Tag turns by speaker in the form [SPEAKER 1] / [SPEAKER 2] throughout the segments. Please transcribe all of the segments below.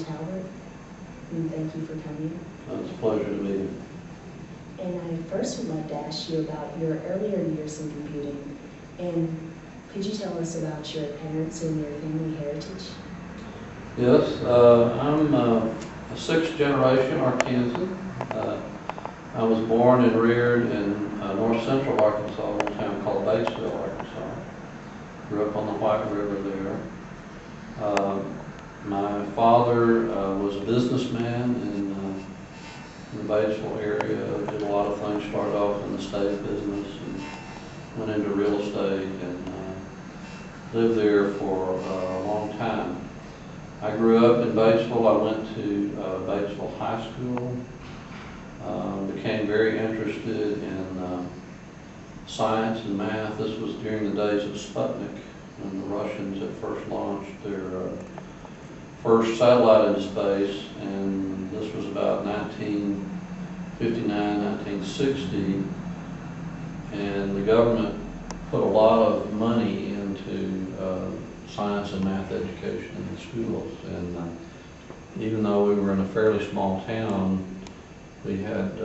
[SPEAKER 1] Talburt, and thank you for coming.
[SPEAKER 2] It's a pleasure to meet you.
[SPEAKER 1] And I first would like to ask you about your earlier years in computing. And could you tell us about your parents and your family heritage?
[SPEAKER 2] Yes, I'm a sixth generation Arkansan. I was born and reared in north central Arkansas, a little town called Batesville, Arkansas. Grew up on the White River there. My father was a businessman in the Batesville area. Did a lot of things. Started off in the state business and went into real estate and lived there for a long time. I grew up in Batesville. I went to Batesville High School. Became very interested in science and math. This was during the days of Sputnik, when the Russians had first launched their first satellite into space, and this was about 1959, 1960, and the government put a lot of money into science and math education in the schools. And even though we were in a fairly small town, we had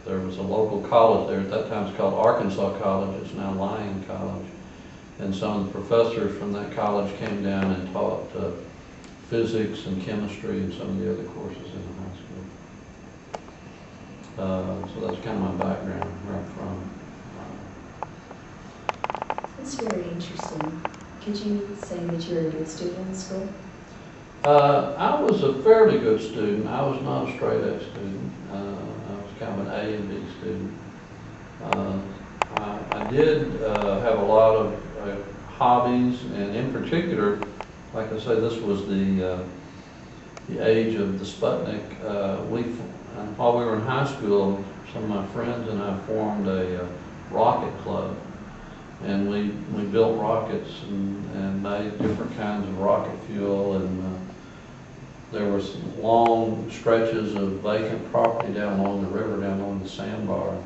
[SPEAKER 2] there was a local college there. At that time it's called Arkansas College. It's now Lyon College. And some of the professors from that college came down and taught physics and chemistry and some of the other courses in the high school. So that's kind of my background, where I'm from.
[SPEAKER 1] That's very interesting. Could you say that you're a good student in school?
[SPEAKER 2] I was a fairly good student. I was not a straight A student. I was kind of an A and B student. I did have a lot of hobbies, and in particular, like I say, this was the age of the Sputnik. While we were in high school, some of my friends and I formed a rocket club, and we built rockets and made different kinds of rocket fuel, and there were some long stretches of vacant property down along the river, down along the sandbar.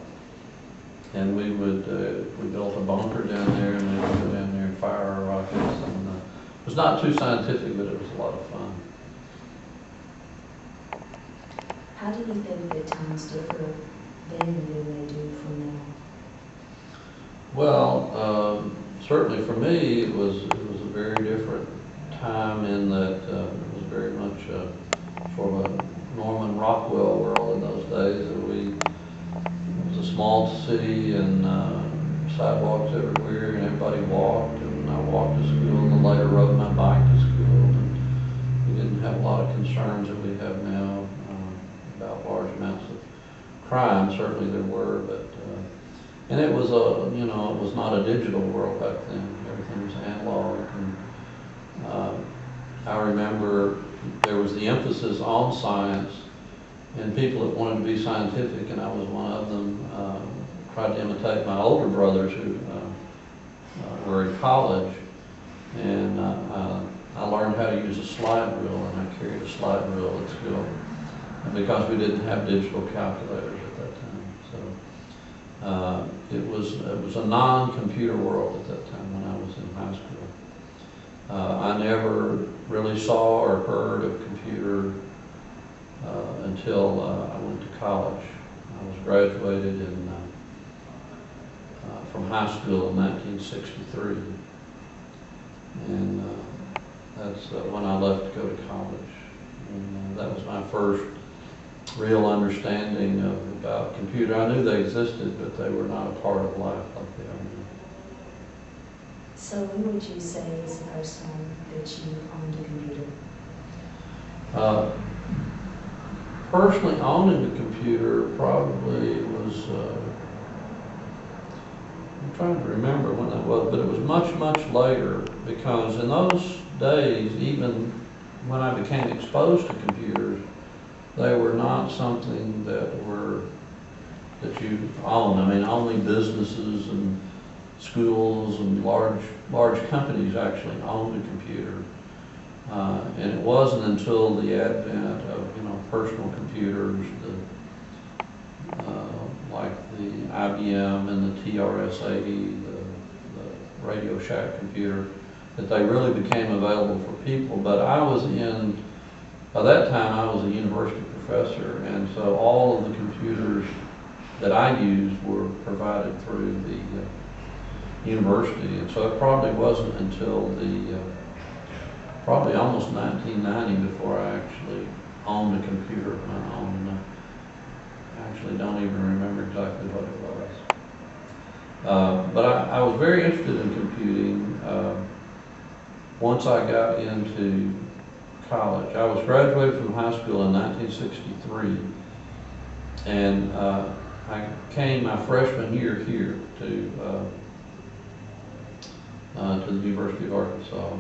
[SPEAKER 2] And we built a bunker down there, and we would go down there and fire our rockets. And it was not too scientific, but it was a lot of fun.
[SPEAKER 1] How do you think that times differ then than they do from now?
[SPEAKER 2] Well, certainly for me, it was a very different time in that it was very much sort of a Norman Rockwell world in those days. It was a small city, and sidewalks everywhere, and everybody walked, and I walked to school, and then later rode my bike to school. And we didn't have a lot of concerns that we have now about large amounts of crime. Certainly there were, but and it was it was not a digital world back then. Everything was analog, and I remember there was the emphasis on science, and people that wanted to be scientific, and I was one of them. Tried to imitate my older brothers who were in college, and I learned how to use a slide rule, and I carried a slide rule at school, and because we didn't have digital calculators at that time. So it was a non-computer world at that time when I was in high school. I never really saw or heard of computer until I went to college. I was graduated from high school in 1963, and that's when I left to go to college. And that was my first real understanding about computer. I knew they existed, but they were not a part of life like they are now.
[SPEAKER 1] So when would you say is the first time that you owned a computer?
[SPEAKER 2] Personally, owning a computer probably was, I'm trying to remember when that was, but it was much, much later, because in those days, even when I became exposed to computers, they were not something that you owned. I mean, only businesses and schools and large companies actually owned a computer. And it wasn't until the advent of personal computers, like the IBM and the TRS-80, the Radio Shack computer, that they really became available for people. But by that time, I was a university professor, and so all of the computers that I used were provided through the university. And so it probably wasn't until probably almost 1990 before I actually owned a computer of my own. I actually don't even remember exactly what it was. But I was very interested in computing once I got into college. I was graduated from high school in 1963, and I came my freshman year here to the University of Arkansas.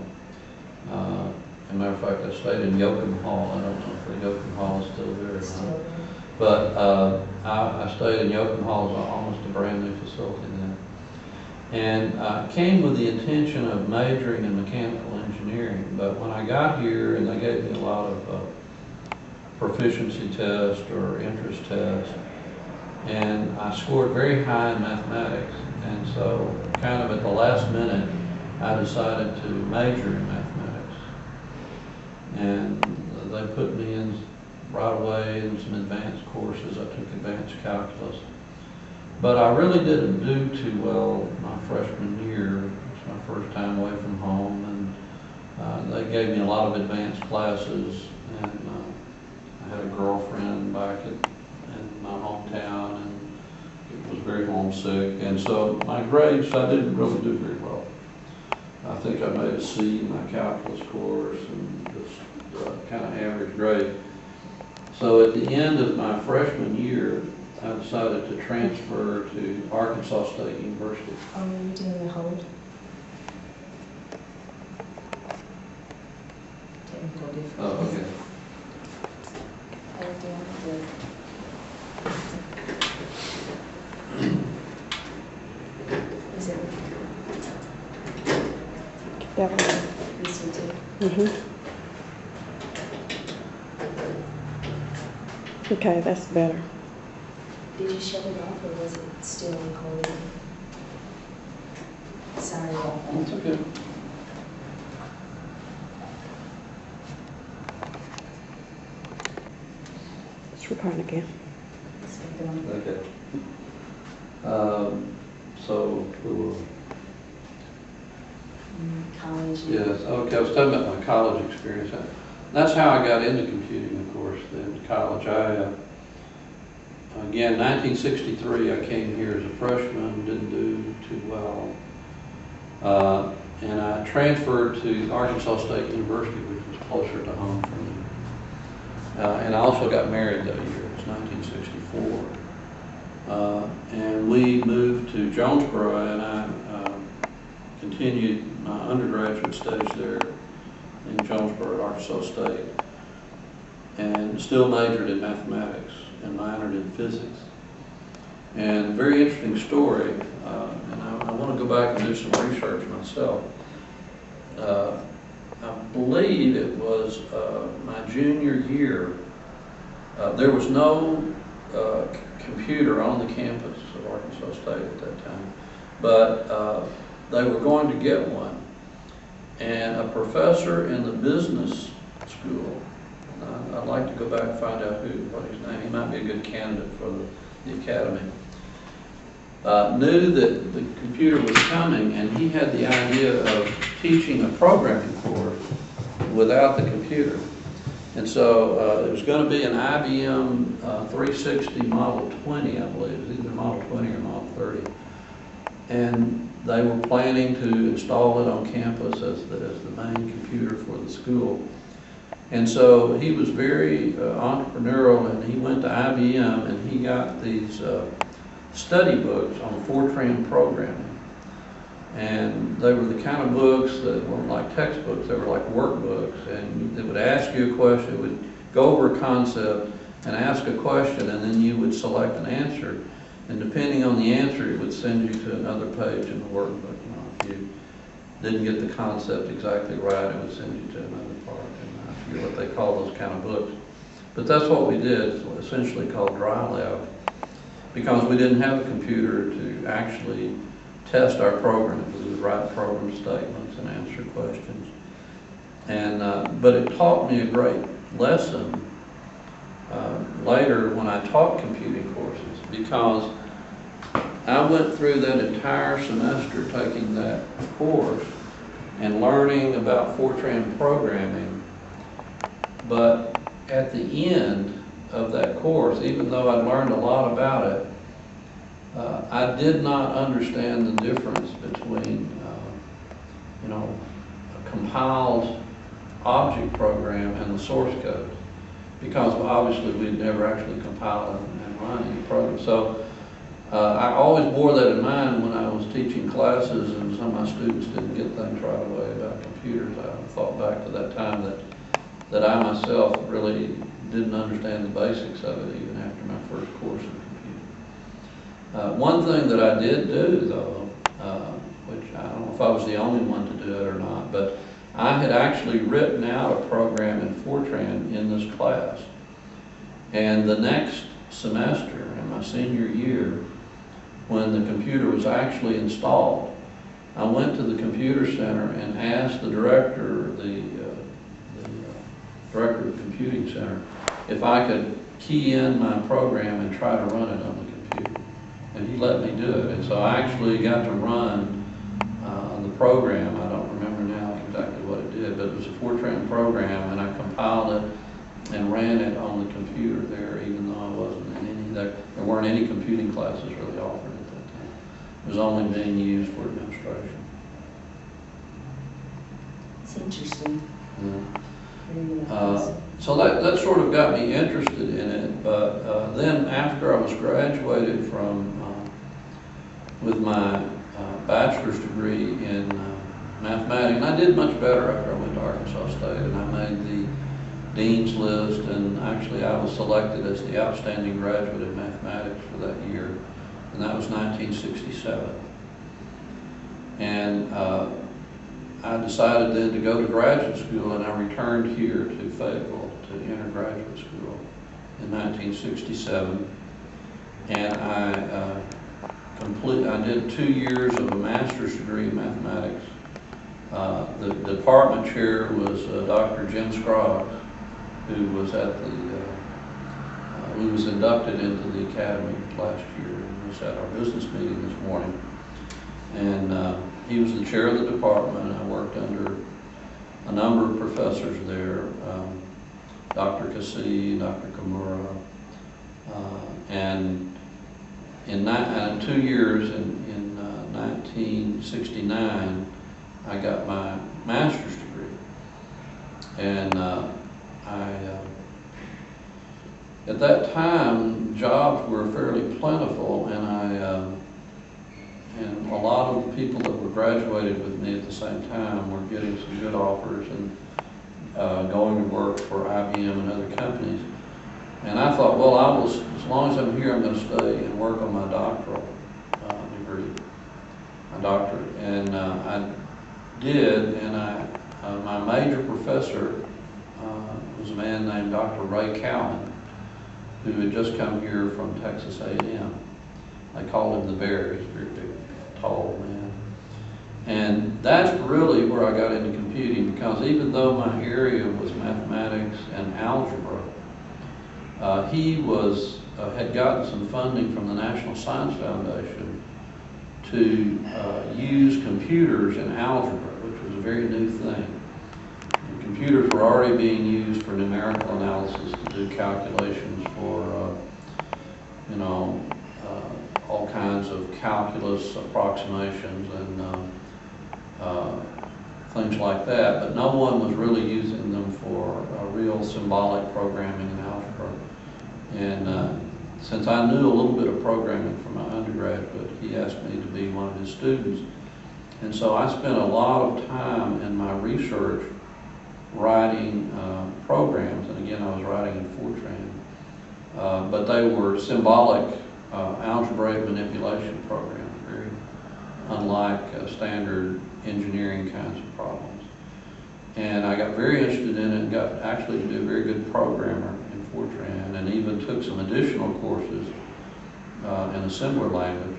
[SPEAKER 2] As a matter of fact, I stayed in Yoakum Hall. I don't know if the Yoakum Hall is still there or not. But I stayed in Yoakum Hall. It was almost a brand new facility then. And I came with the intention of majoring in mechanical engineering. But when I got here, and they gave me a lot of proficiency tests or interest tests, and I scored very high in mathematics. And so kind of at the last minute, I decided to major in mathematics. And they put me in right away in some advanced courses. I took advanced calculus. But I really didn't do too well my freshman year. It was my first time away from home, and they gave me a lot of advanced classes, and I had a girlfriend back in my hometown, and it was very homesick. And so my grades, I didn't really do very well. I think I made a C in my calculus course, and just kind of average grade. So at the end of my freshman year, I decided to transfer to Arkansas State University.
[SPEAKER 1] Are you doing a hold? Technical difficulties.
[SPEAKER 2] Oh, okay.
[SPEAKER 1] Is it
[SPEAKER 3] That one.
[SPEAKER 1] this one too?
[SPEAKER 3] Mm-hmm. Okay, that's better.
[SPEAKER 1] Did you shut it off, or was it still recording? Sorry about that.
[SPEAKER 2] That's okay.
[SPEAKER 3] It's recording again.
[SPEAKER 1] It's been going.
[SPEAKER 2] Okay. So we were,
[SPEAKER 1] College.
[SPEAKER 2] yes, okay, I was talking about my college experience. That's how I got into computing, of course, then college. Again, 1963, I came here as a freshman, didn't do too well. And I transferred to Arkansas State University, which was closer to home for me. And I also got married that year. It was 1964. And we moved to Jonesboro, and I continued my undergraduate studies there in Jonesboro, Arkansas State, and still majored in mathematics and minored in physics. And a very interesting story, and I want to go back and do some research myself. I believe it was my junior year. There was no computer on the campus of Arkansas State at that time, but they were going to get one. And a professor in the business school, I'd like to go back and find out what his name, he might be a good candidate for the academy, knew that the computer was coming, and he had the idea of teaching a programming course without the computer. And so it was going to be an IBM 360 Model 20, I believe. It was either Model 20 or Model 30. And they were planning to install it on campus as the main computer for the school. And so he was very entrepreneurial, and he went to IBM and he got these study books on Fortran programming. And they were the kind of books that weren't like textbooks, they were like workbooks, and it would ask you a question, it would go over a concept and ask a question, and then you would select an answer. And depending on the answer, it would send you to another page in the workbook. You know, if you didn't get the concept exactly right, it would send you to another part. And I forget what they call those kind of books. But that's what we did. It's essentially called dry lab, because we didn't have a computer to actually test our program, because we would write program statements and answer questions. And, but it taught me a great lesson later when I taught computing courses, because I went through that entire semester taking that course and learning about Fortran programming, but at the end of that course, even though I'd learned a lot about it, I did not understand the difference between, you know, a compiled object program and the source code, because obviously we'd never actually compiled and run any program. So I always bore that in mind when I was teaching classes and some of my students didn't get things right away about computers. I thought back to that time that I myself really didn't understand the basics of it even after my first course in computing. One thing that I did do though, which I don't know if I was the only one to do it or not, but I had actually written out a program in Fortran in this class. And the next semester, in my senior year, when the computer was actually installed, I went to the computer center and asked the director, the director of the computing center, if I could key in my program and try to run it on the computer. And he let me do it. And so I actually got to run the program. I don't remember now exactly what it did, but it was a Fortran program, and I compiled it and ran it on the computer there, even though I wasn't in any, there weren't any computing classes really offered at that time. It was only being used for administration.
[SPEAKER 1] It's interesting.
[SPEAKER 2] Yeah. So that sort of got me interested in it, but then after I was graduated from, with my bachelor's degree in mathematics, and I did much better after I went to Arkansas State, and I made the dean's list, and actually I was selected as the outstanding graduate in mathematics for that year, and that was 1967. And I decided then to go to graduate school, and I returned here to Fayetteville to enter graduate school in 1967. And I did 2 years of a master's degree in mathematics. The department chair was Dr. Jim Scroggs, who was who was inducted into the academy last year and was at our business meeting this morning. And he was the chair of the department, and I worked under a number of professors there, Dr. Cassie, Dr. Kimura, and in 2 years, in 1969, I got my master's degree. And at that time, jobs were fairly plentiful, and and a lot of the people that were graduated with me at the same time were getting some good offers and going to work for IBM and other companies. And I thought, well, as long as I'm here, I'm going to stay and work on my doctoral degree, my doctorate. And I did, and my major professor was a man named Dr. Ray Cowan, who had just come here from Texas A&M. They called him the Bear. He's a very big, tall man. And that's really where I got into computing, because even though my area was mathematics and algebra, he had gotten some funding from the National Science Foundation to use computers in algebra, which was a very new thing. And computers were already being used for numerical analysis to do calculations for, you know, all kinds of calculus approximations and things like that, but no one was really using them for real symbolic programming in algebra. And since I knew a little bit of programming from my undergraduate, he asked me to be one of his students. And so I spent a lot of time in my research writing programs, and again, I was writing in Fortran, but they were symbolic algebraic manipulation programs, very unlike standard engineering kinds of problems. And I got very interested in it and got actually to be a very good programmer in Fortran, and even took some additional courses in assembler language.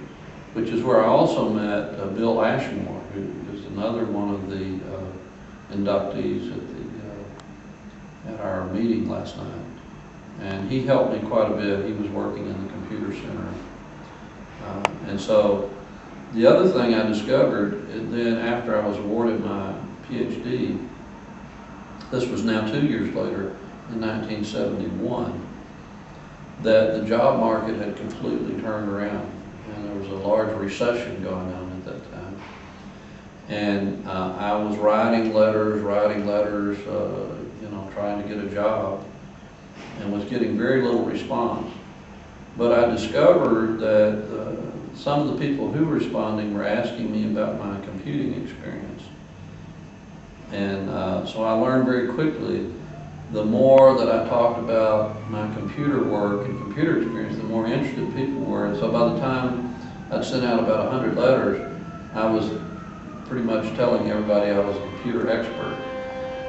[SPEAKER 2] which is where I also met Bill Ashmore, who is another one of the inductees at our meeting last night. And he helped me quite a bit. He was working in the computer center. And so the other thing I discovered, and then after I was awarded my PhD, this was now 2 years later, in 1971, that the job market had completely turned around, and there was a large recession going on at that time. And I was writing letters, trying to get a job, and was getting very little response. But I discovered that some of the people who were responding were asking me about my computing experience. And so I learned very quickly, the more that I talked about my computer work and computer experience, the more interested people were. And so by the time I'd sent out about 100 letters, I was pretty much telling everybody I was a computer expert.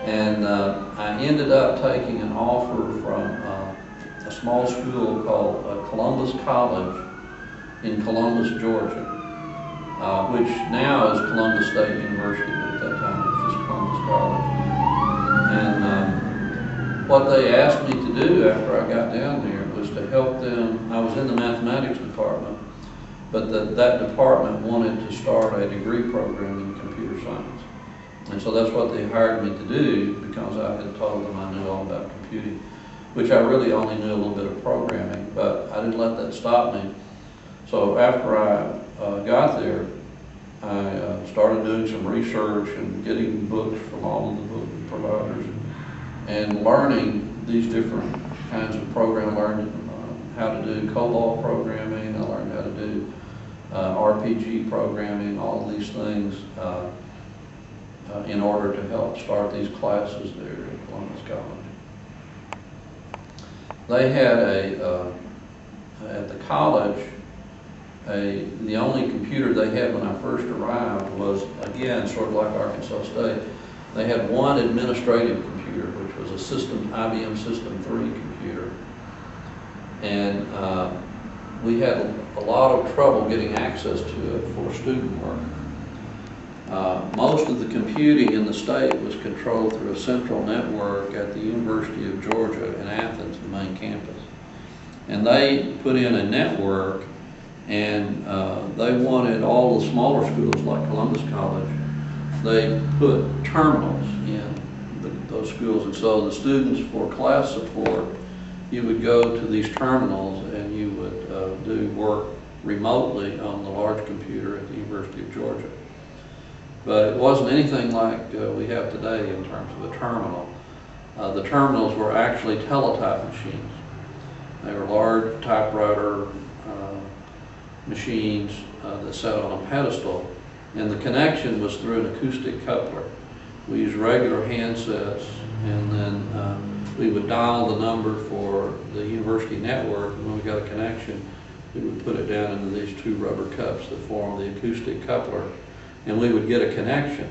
[SPEAKER 2] And I ended up taking an offer from a small school called Columbus College in Columbus, Georgia, which now is Columbus State University, but at that time it was just Columbus College. And what they asked me to do after I got down there was to help them. I was in the mathematics department, but that department wanted to start a degree program in computer science. And so that's what they hired me to do, because I had told them I knew all about computing, which I really only knew a little bit of programming, but I didn't let that stop me. So after I got there, I started doing some research and getting books from all of the book providers and learning these different kinds of programming. I learned how to do COBOL programming, I learned how to do RPG programming, all of these things in order to help start these classes there at Columbus College. They had at the college, the only computer they had when I first arrived was, again, sort of like Arkansas State. They had one administrative computer, which was a IBM System 3 computer. And we had a lot of trouble getting access to it for student work. Most of the computing in the state was controlled through a central network at the University of Georgia in Athens, the main campus. And they put in a network, and they wanted all the smaller schools like Columbus College, they put terminals in those schools. And so the students, for class support, you would go to these terminals and you would do work remotely on the large computer at the University of Georgia. But it wasn't anything like we have today in terms of a terminal. The terminals were actually teletype machines. They were large typewriter machines that sat on a pedestal, and the connection was through an acoustic coupler. We used regular handsets, and then we would dial the number for the university network, and when we got a connection, we would put it down into these two rubber cups that form the acoustic coupler, and we would get a connection.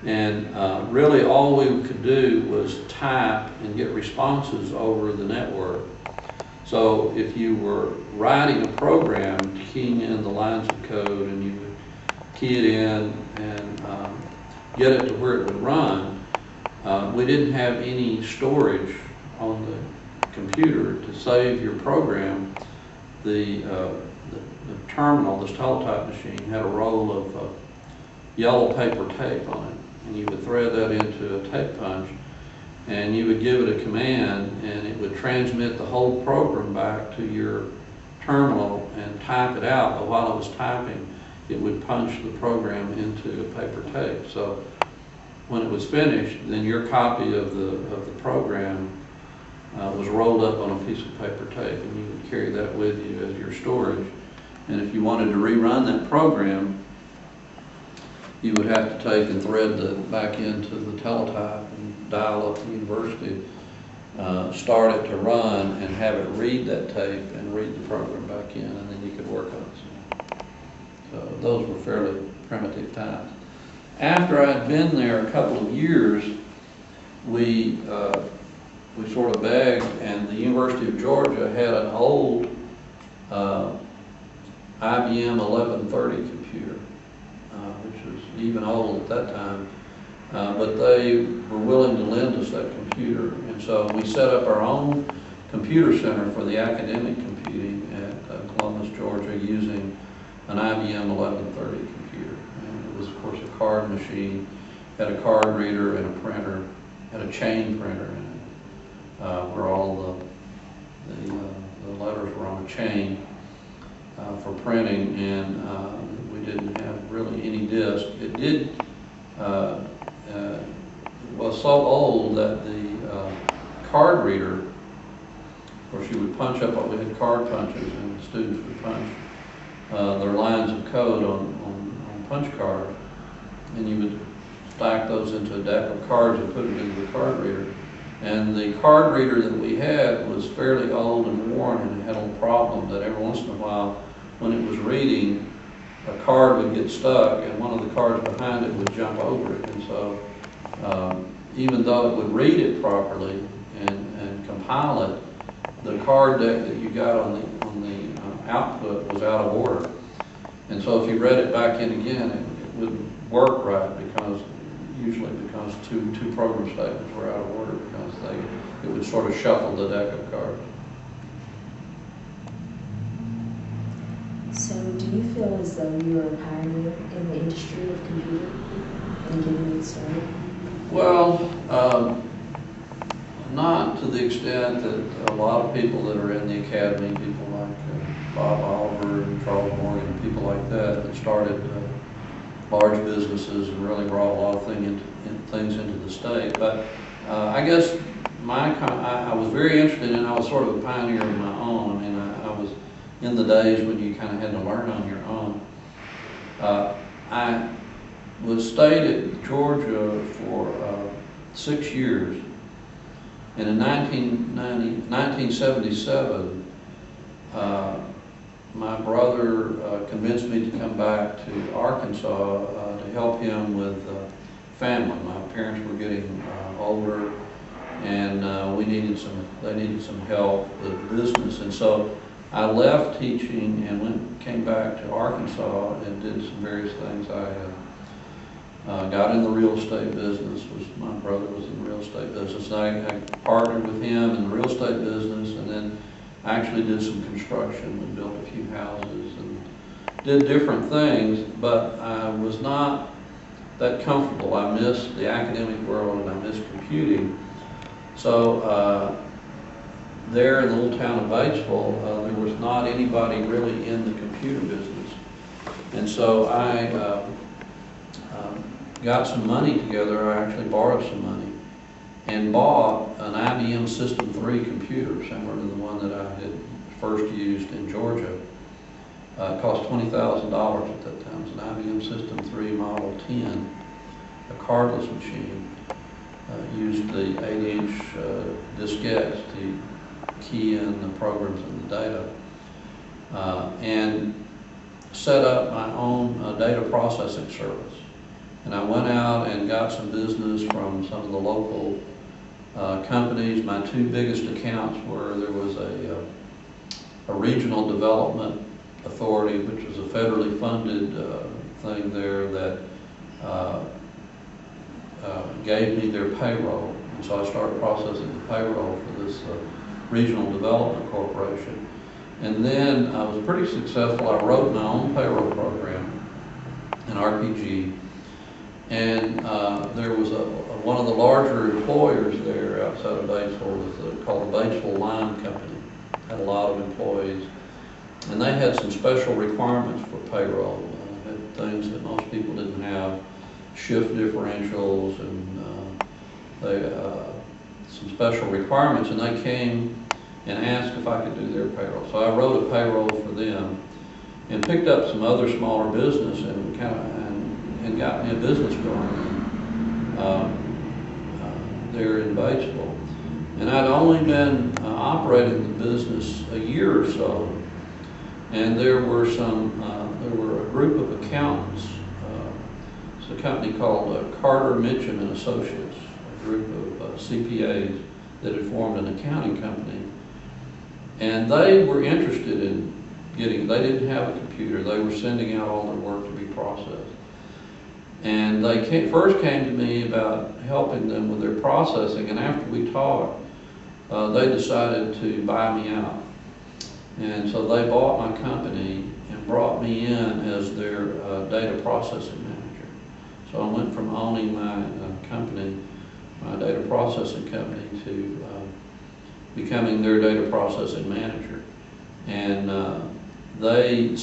[SPEAKER 2] And really all we could do was type and get responses over the network. So if you were writing a program, keying in the lines of code, and you would key it in and get it to where it would run, we didn't have any storage on the computer to save your program. The terminal, this teletype machine, had a roll of yellow paper tape on it, and you would thread that into a tape punch, and you would give it a command, and it would transmit the whole program back to your terminal and type it out. But while it was typing, it would punch the program into a paper tape. So when it was finished, then your copy of the program was rolled up on a piece of paper tape, and you would carry that with you as your storage. And if you wanted to rerun that program, you would have to take and thread that back into the teletype and dial up the university, start it to run, and have it read that tape and read the program back in, and then you could work on it. So those were fairly primitive times. After I'd been there a couple of years, we sort of begged, and the University of Georgia had an old IBM 1130 computer, which was even old at that time. But they were willing to lend us that computer. And so we set up our own computer center for the academic computing at Columbus, Georgia, using an IBM 1130 computer. And it was, of course, a card machine, had a card reader and a printer, had a chain printer in it, where all the letters were on a chain for printing, and we didn't have really any disk. It did was so old that the card reader, of course, you would punch up, we had card punches, and the students would punch their lines of code on punch cards, and you would stack those into a deck of cards and put it into the card reader. And the card reader that we had was fairly old and worn, and it had a little problem that every once in a while, when it was reading, a card would get stuck, and one of the cards behind it would jump over it. And so, even though it would read it properly and compile it, the card deck that you got on the output was out of order. And so, if you read it back in again, it wouldn't work right, because two program statements were out of order, because it would sort of shuffle the deck of cards.
[SPEAKER 1] So do you feel as though you are a pioneer in the industry of computing and getting it started?
[SPEAKER 2] Well, not to the extent that a lot of people that are in the academy, people like Bob Oliver and Charles Morgan and people like that started large businesses and really brought a lot of things into the state. But I guess I was very interested in, I was sort of a pioneer of my own. I mean, I was in the days when you kind of had to learn on your own. I stayed at Georgia for 6 years, and in 1977, my brother convinced me to come back to Arkansas to help him with family. My parents were getting older, and they needed some help with business, and so I left teaching and came back to Arkansas and did some various things. I got in the real estate business. My brother was in the real estate business. And I partnered with him in the real estate business, and then actually did some construction. We built a few houses and did different things, but I was not that comfortable. I missed the academic world and I missed computing. So there in the little town of Batesville, there was not anybody really in the computer business. And so I got some money together. I actually borrowed some money and bought an IBM System 3 computer, similar to the one that I had first used in Georgia. It cost $20,000 at that time. It was an IBM System 3 Model 10, a cardless machine. Used the 8-inch diskettes to key in the programs and the data, and set up my own data processing service. And I went out and got some business from some of the local companies. My two biggest accounts were, there was a regional development authority, which was a federally funded thing there that gave me their payroll. And so I started processing the payroll for this regional development corporation. And then I was pretty successful. I wrote my own payroll program, an RPG. And there was one of the larger employers there outside of Batesville was called the Batesville Lime Company. Had a lot of employees, and they had some special requirements for payroll. Had things that most people didn't have, shift differentials, and some special requirements. And they came and asked if I could do their payroll. So I wrote a payroll for them, and picked up some other smaller business and got me a business going there in Batesville. And I'd only been operating the business a year or so, and there were a group of accountants. It's a company called Carter Mitchum and Associates, a group of CPAs that had formed an accounting company, and they were interested they didn't have a computer. They were sending out all their work to be processed. And they first came to me about helping them with their processing, and after we talked, they decided to buy me out. And so they bought my company and brought me in as their data processing manager. So I went from owning my company, my data processing company, to becoming their data processing manager. And they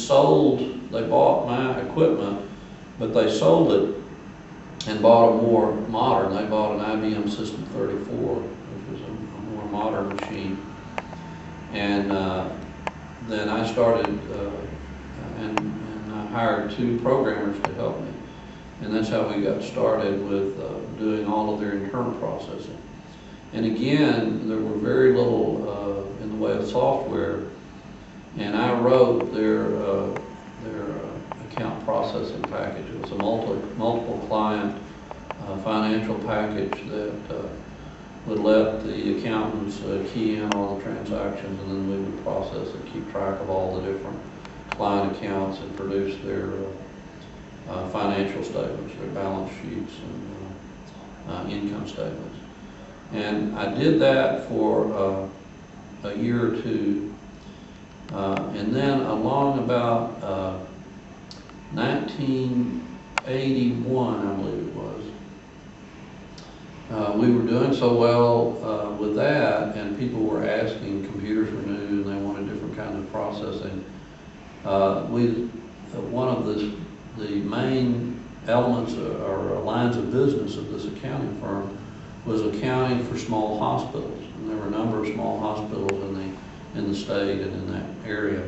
[SPEAKER 2] bought my equipment, but they sold it and bought a more modern. They bought an IBM System 34, which was a more modern machine. And then I started, and I hired 2 programmers to help me. And that's how we got started with doing all of their internal processing. And again, there were very little in the way of software, and I wrote their account processing package. It was a multiple client financial package that would let the accountants key in all the transactions, and then we would process and keep track of all the different client accounts and produce their financial statements, their balance sheets, and income statements. And I did that for a year or 2, and then along about 1981, I believe it was, we were doing so well with that, and people were asking, computers were new and they wanted different kinds of processing. One of the main elements or lines of business of this accounting firm was accounting for small hospitals. And there were a number of small hospitals in the state and in that area.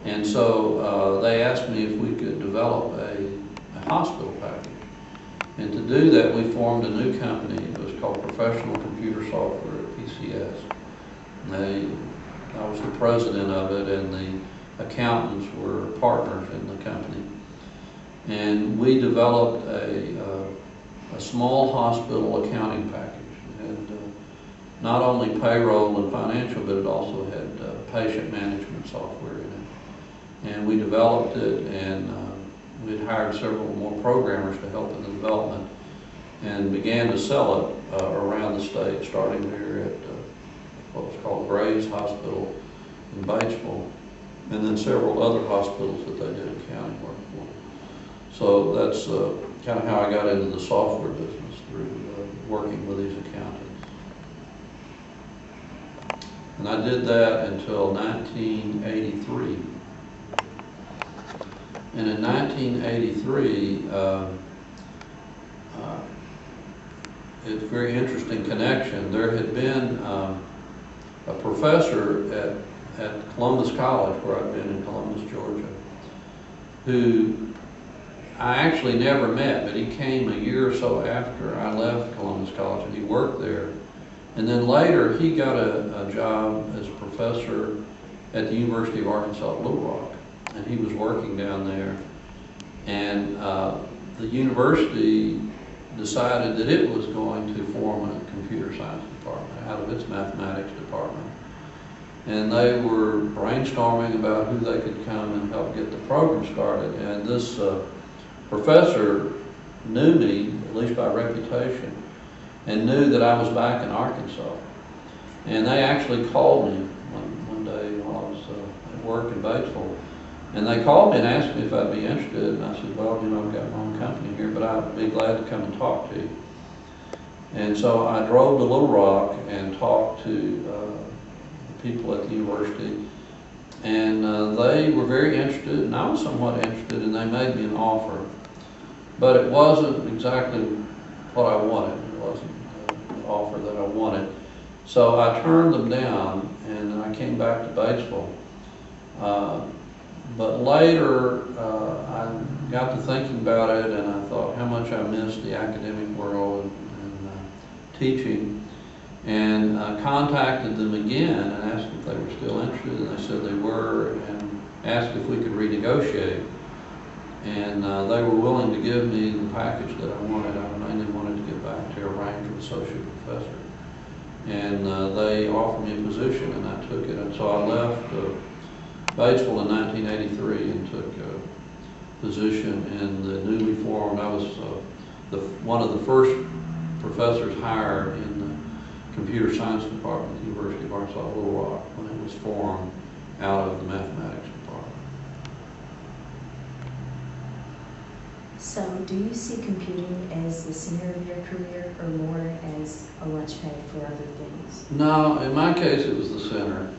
[SPEAKER 2] And so they asked me if we could develop a hospital package. And to do that, we formed a new company. It was called Professional Computer Software, PCS. I was the president of it, and the accountants were partners in the company. And we developed a small hospital accounting package. And not only payroll and financial, but it also had patient management software in it. And we developed it, and we'd hired several more programmers to help in the development, and began to sell it around the state, starting there at what was called Graves Hospital in Batesville, and then several other hospitals that they did accounting work for. So that's kind of how I got into the software business, through working with these accountants. And I did that until 1983. And in 1983, it's a very interesting connection. There had been a professor at Columbus College, where I've been in Columbus, Georgia, who I actually never met, but he came a year or so after I left Columbus College, and he worked there. And then later, he got a job as a professor at the University of Arkansas at Little Rock. And he was working down there, and the university decided that it was going to form a computer science department out of its mathematics department. And they were brainstorming about who they could come and help get the program started. And this professor knew me, at least by reputation, and knew that I was back in Arkansas. And they actually called me one day while I was at work in Batesville. And they called me and asked me if I'd be interested, and I said, well, you know, I've got my own company here, but I'd be glad to come and talk to you. And so I drove to Little Rock and talked to people at the university, and they were very interested, and I was somewhat interested, and they made me an offer. But it wasn't exactly what I wanted. It wasn't the offer that I wanted. So I turned them down, and I came back to Batesville. But later, I got to thinking about it, and I thought how much I missed the academic world and teaching, and contacted them again and asked if they were still interested, and they said they were, and asked if we could renegotiate. And they were willing to give me the package that I wanted. I mainly wanted to get back to a rank of associate professor. And they offered me a position, and I took it. And so I left Batesville in 1983 and took a position in the newly formed, I was one of the first professors hired in the computer science department at the University of Arkansas Little Rock when it was formed out of the mathematics department.
[SPEAKER 1] So do you see computing as the center of your career or more as a launch pad for other things?
[SPEAKER 2] No, in my case it was the center.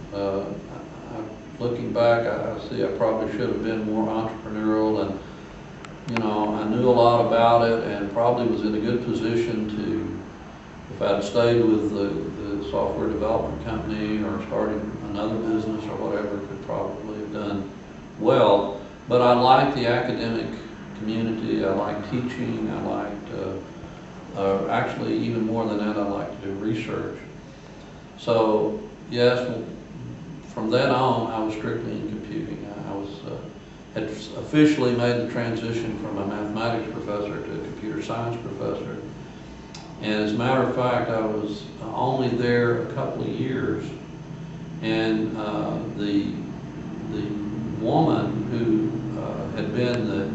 [SPEAKER 2] Looking back, I see I probably should have been more entrepreneurial, and you know, I knew a lot about it and probably was in a good position to, if I'd stayed with the software development company or started another business or whatever, could probably have done well. But I liked the academic community, I liked teaching, I liked, actually even more than that, I liked to do research. So yes, from then on, I was strictly in computing. Had officially made the transition from a mathematics professor to a computer science professor. And as a matter of fact, I was only there a couple of years, and the woman who had been the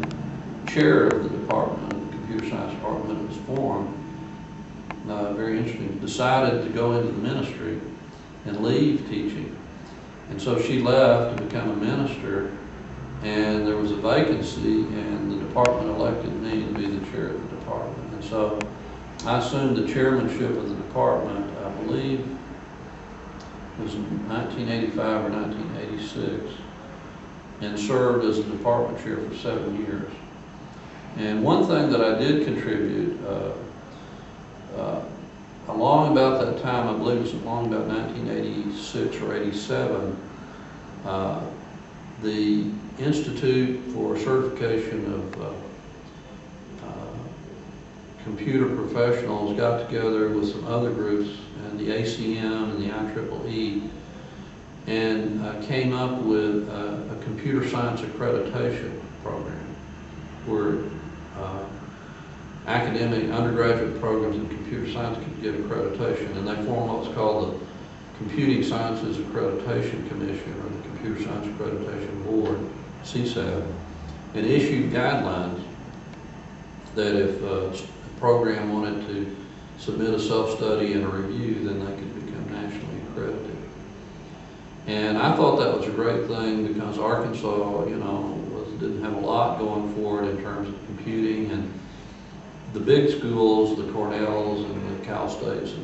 [SPEAKER 2] chair of the department, the computer science department when it was formed, very interesting, decided to go into the ministry and leave teaching. And so she left to become a minister, and there was a vacancy, and the department elected me to be the chair of the department. And so I assumed the chairmanship of the department, I believe it was 1985 or 1986, and served as the department chair for 7 years. And one thing that I did contribute, along about that time, I believe it was along about 1986 or 87, the Institute for Certification of Computer Professionals got together with some other groups, and the ACM and the IEEE, and came up with a computer science accreditation program where academic undergraduate programs in computer science could get accreditation, and they formed what's called the Computing Sciences Accreditation Commission, or the Computer Science Accreditation Board, CSAB, and issued guidelines that if a program wanted to submit a self-study and a review, then they could become nationally accredited. And I thought that was a great thing because Arkansas, you know, didn't have a lot going for it in terms of computing, and the big schools, the Cornells and the Cal States,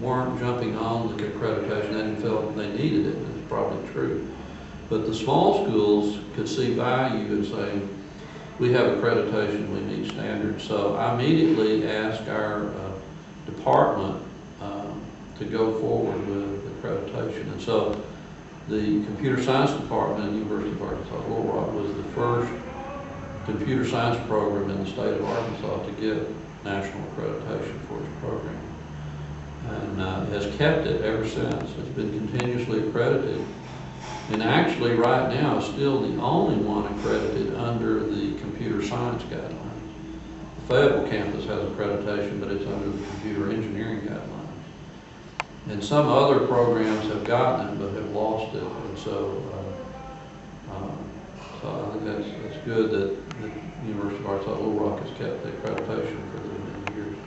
[SPEAKER 2] weren't jumping on the accreditation. They didn't feel they needed it. It's probably true. But the small schools could see value in saying, we have accreditation, we meet standards. So I immediately asked our department to go forward with accreditation. And so the computer science department at the University of Arkansas Little Rock was the first computer science program in the state of Arkansas to get national accreditation for its program. And has kept it ever since. It's been continuously accredited. And actually right now is still the only one accredited under the computer science guidelines. The Fayetteville campus has accreditation, but it's under the computer engineering guidelines. And some other programs have gotten it, but have lost it. And so, so I think that's good that the University of Arkansas Little Rock has kept the accreditation for the many years.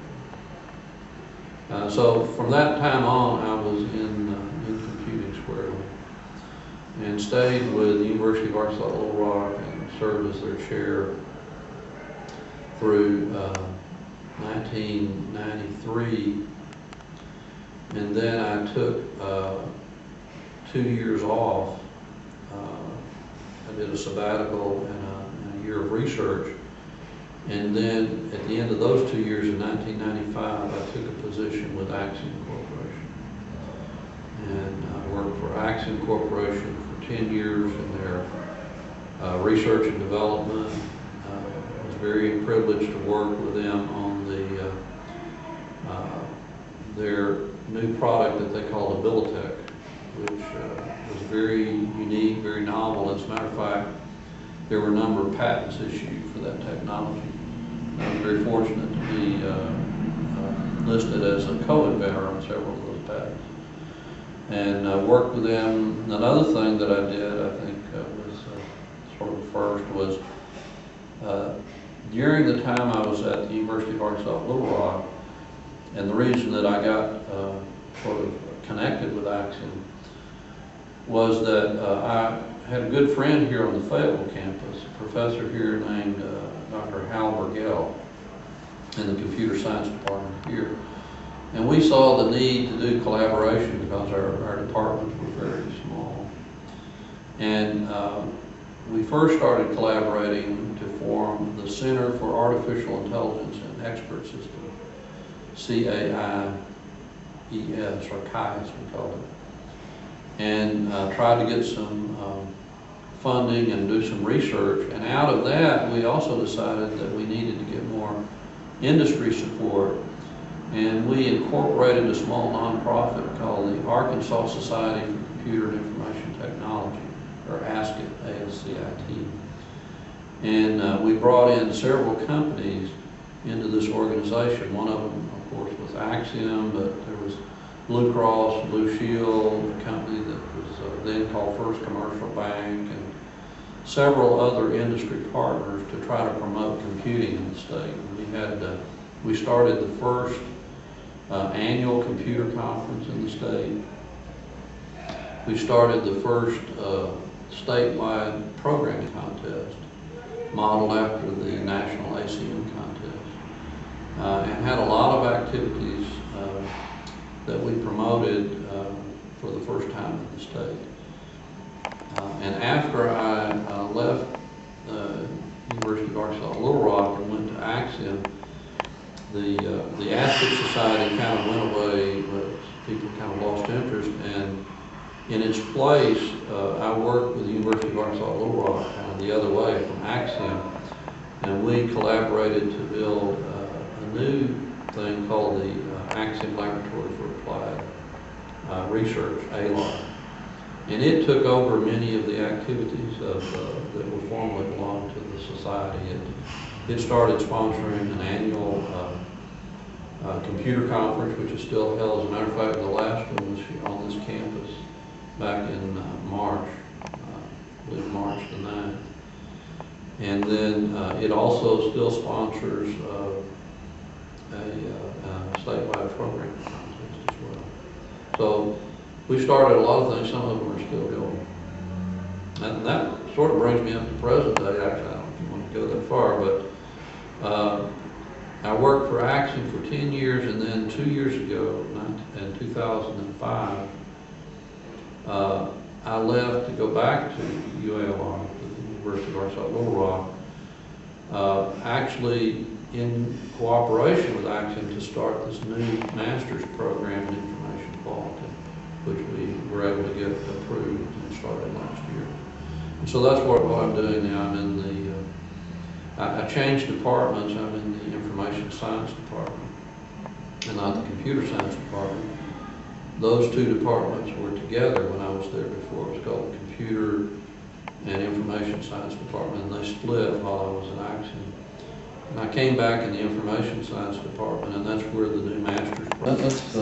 [SPEAKER 2] So from that time on, I was in computing squarely, and stayed with the University of Arkansas Little Rock and served as their chair through 1993. And then I took 2 years off. I did a sabbatical and a year of research. And then at the end of those 2 years in 1995, I took a position with Axiom Corporation. And I worked for Axiom Corporation for 10 years in their research and development. I was very privileged to work with them on their new product that they call Abilitech, which was very unique, very novel. As a matter of fact, there were a number of patents issued for that technology. I was very fortunate to be listed as a co-inventor on several of those patents. and worked with them. Another thing that I did, I think was sort of first, was during the time I was at the University of Arkansas at Little Rock, and the reason that I got sort of connected with Axiom was that I had a good friend here on the Fayetteville campus, a professor here named Dr. Hal Burgell in the computer science department here. And we saw the need to do collaboration because our departments were very small. And we first started collaborating to form the Center for Artificial Intelligence and Expert Systems, CAIES, or CAIS we call it, and tried to get some funding and do some research. And out of that, we also decided that we needed to get more industry support. And we incorporated a small nonprofit called the Arkansas Society for Computer and Information Technology, or ASCIT, A-S-C-I-T. And we brought in several companies into this organization. One of them, of course, was Axiom, but there was Blue Cross, Blue Shield, a company that was then called First Commercial Bank, and several other industry partners to try to promote computing in the state. We started the first annual computer conference in the state. We started the first statewide programming contest, modeled after the national ACM contest, and had a lot of activities that we promoted for the first time in the state. And after I left the University of Arkansas at Little Rock and went to Axiom, the ASCII Society kind of went away, but people kind of lost interest, and in its place, I worked with the University of Arkansas at Little Rock kind of the other way from Axiom, and we collaborated to build a new thing called the Axiom Laboratory for Applied Research, ALAR. And it took over many of the activities that were formerly belonged to the society. It started sponsoring an annual computer conference, which is still held. As a matter of fact, the last one was on this campus back in March, I believe March the 9th. And then it also still sponsors a statewide program contest as well. So we started a lot of things, some of them are still going. And that sort of brings me up to present day. Actually, I don't know if you want to go that far, but I worked for Axiom for 10 years, and then 2 years ago, in 2005, I left to go back to UALR, the University of Arkansas at Little Rock, actually in cooperation with Axiom to start this new master's program in information quality, which we were able to get approved and started last year. And so that's what I'm doing now. I'm in the, I changed departments. I'm in the information science department and not the computer science department. Those two departments were together when I was there before. It was called the computer and information science department, and they split while I was in Axiom. And I came back in the information science department, and that's where the new master's program.
[SPEAKER 4] Let's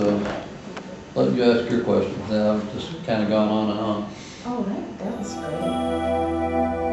[SPEAKER 4] let you ask your questions. Now I've just kind of gone on and on.
[SPEAKER 1] Oh, that was great.